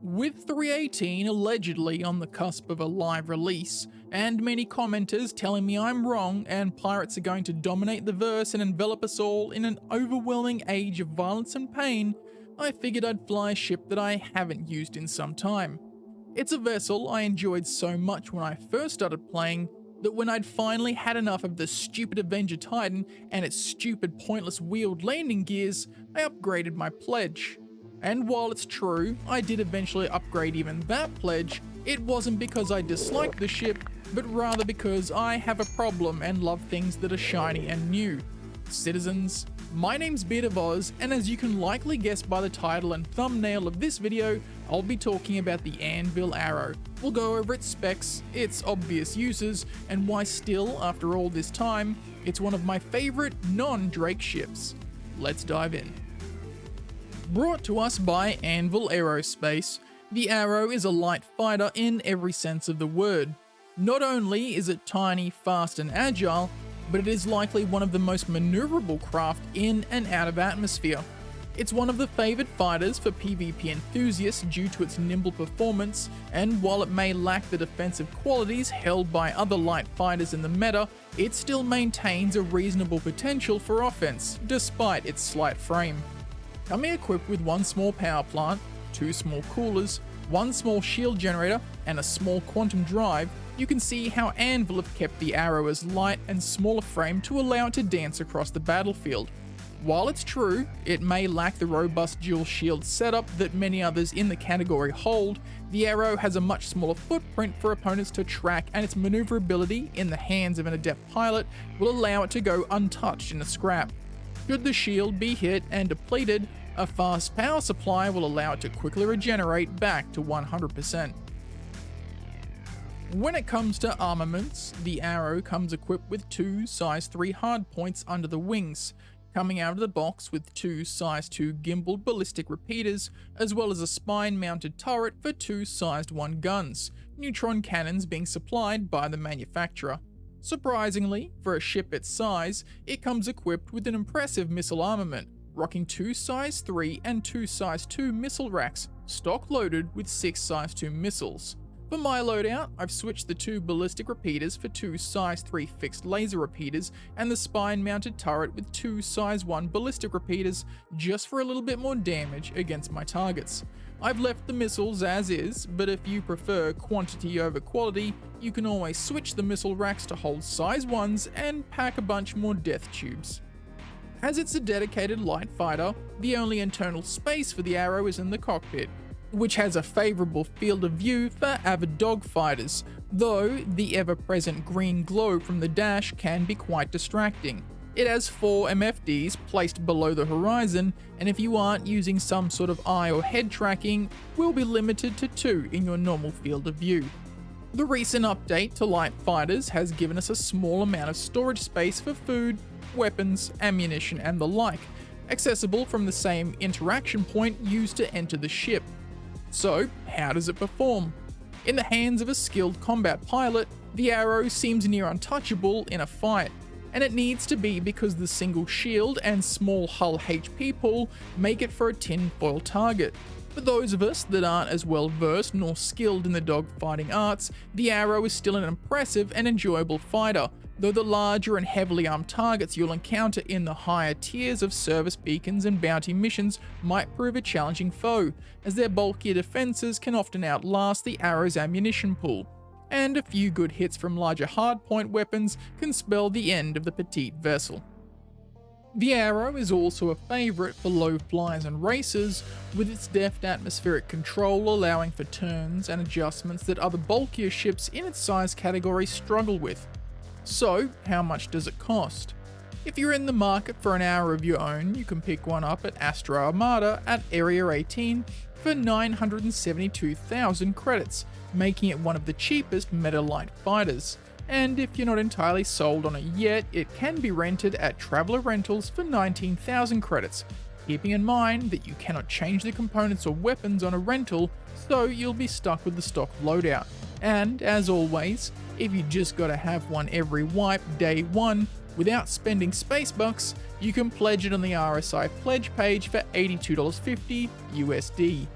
With 318 allegedly on the cusp of a live release, and many commenters telling me I'm wrong and pirates are going to dominate the verse and envelop us all in an overwhelming age of violence and pain, I figured I'd fly a ship that I haven't used in some time. It's a vessel I enjoyed so much when I first started playing that when I'd finally had enough of the stupid Avenger Titan and its stupid pointless wheeled landing gears, I upgraded my pledge. And while it's true, I did eventually upgrade even that pledge, it wasn't because I disliked the ship, but rather because I have a problem and love things that are shiny and new. Citizens, my name's Beard of Oz, and as you can likely guess by the title and thumbnail of this video, I'll be talking about the Anvil Arrow. We'll go over its specs, its obvious uses, and why still, after all this time, it's one of my favourite non-Drake ships. Let's dive in. Brought to us by Anvil Aerospace, the Arrow is a light fighter in every sense of the word. Not only is it tiny, fast and agile, but it is likely one of the most maneuverable craft in and out of atmosphere. It's one of the favoured fighters for PvP enthusiasts due to its nimble performance, and while it may lack the defensive qualities held by other light fighters in the meta, it still maintains a reasonable potential for offense, despite its slight frame. Coming equipped with one small power plant, two small coolers, one small shield generator, and a small quantum drive, you can see how Anvil have kept the Arrow as light and smaller frame to allow it to dance across the battlefield. While it's true, it may lack the robust dual shield setup that many others in the category hold, the Arrow has a much smaller footprint for opponents to track, and its maneuverability in the hands of an adept pilot will allow it to go untouched in a scrap. Should the shield be hit and depleted, a fast power supply will allow it to quickly regenerate back to 100%. When it comes to armaments, the Arrow comes equipped with two size 3 hardpoints under the wings, coming out of the box with two size 2 gimbaled ballistic repeaters, as well as a spine-mounted turret for two sized 1 guns, neutron cannons being supplied by the manufacturer. Surprisingly, for a ship its size, it comes equipped with an impressive missile armament, rocking two size 3 and two size 2 missile racks, stock loaded with 6 size 2 missiles. For my loadout, I've switched the two ballistic repeaters for two size 3 fixed laser repeaters and the spine-mounted turret with two size 1 ballistic repeaters just for a little bit more damage against my targets. I've left the missiles as is, but if you prefer quantity over quality, you can always switch the missile racks to hold size 1s and pack a bunch more death tubes. As it's a dedicated light fighter, the only internal space for the Arrow is in the cockpit, which has a favourable field of view for avid dogfighters, though the ever-present green glow from the dash can be quite distracting. It has 4 MFDs placed below the horizon, and if you aren't using some sort of eye or head tracking, will be limited to 2 in your normal field of view. The recent update to light fighters has given us a small amount of storage space for food, weapons, ammunition and the like, accessible from the same interaction point used to enter the ship. So, how does it perform? In the hands of a skilled combat pilot, the Arrow seems near untouchable in a fight, and it needs to be because the single shield and small hull HP pool make it for a tinfoil target. For those of us that aren't as well versed nor skilled in the dogfighting arts, the Arrow is still an impressive and enjoyable fighter, though the larger and heavily armed targets you'll encounter in the higher tiers of service beacons and bounty missions might prove a challenging foe, as their bulkier defences can often outlast the Arrow's ammunition pool, and a few good hits from larger hardpoint weapons can spell the end of the petite vessel. The Arrow is also a favourite for low flyers and racers, with its deft atmospheric control allowing for turns and adjustments that other bulkier ships in its size category struggle with. So, how much does it cost? If you're in the market for an Arrow of your own, you can pick one up at Astra Armada at Area 18 for 972,000 credits, making it one of the cheapest meta light fighters. And if you're not entirely sold on it yet, it can be rented at Traveller Rentals for 19,000 credits, keeping in mind that you cannot change the components or weapons on a rental, so you'll be stuck with the stock loadout. And as always, if you just gotta have one every wipe day 1 without spending space bucks, you can pledge it on the RSI pledge page for $82.50 USD.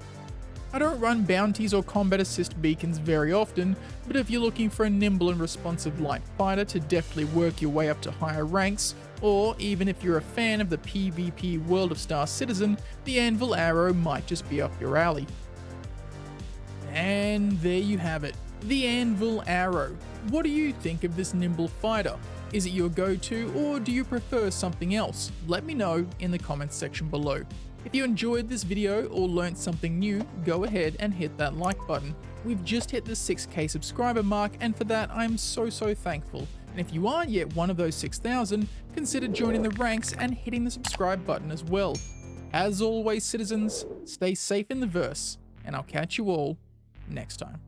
I don't run bounties or combat assist beacons very often, but if you're looking for a nimble and responsive light fighter to deftly work your way up to higher ranks, or even if you're a fan of the PvP world of Star Citizen, the Anvil Arrow might just be up your alley. And there you have it, the Anvil Arrow. What do you think of this nimble fighter? Is it your go-to, or do you prefer something else? Let me know in the comments section below. If you enjoyed this video or learnt something new, go ahead and hit that like button. We've just hit the 6k subscriber mark, and for that I'm so thankful. And if you aren't yet one of those 6,000, consider joining the ranks and hitting the subscribe button as well. As always, citizens, stay safe in the verse, and I'll catch you all next time.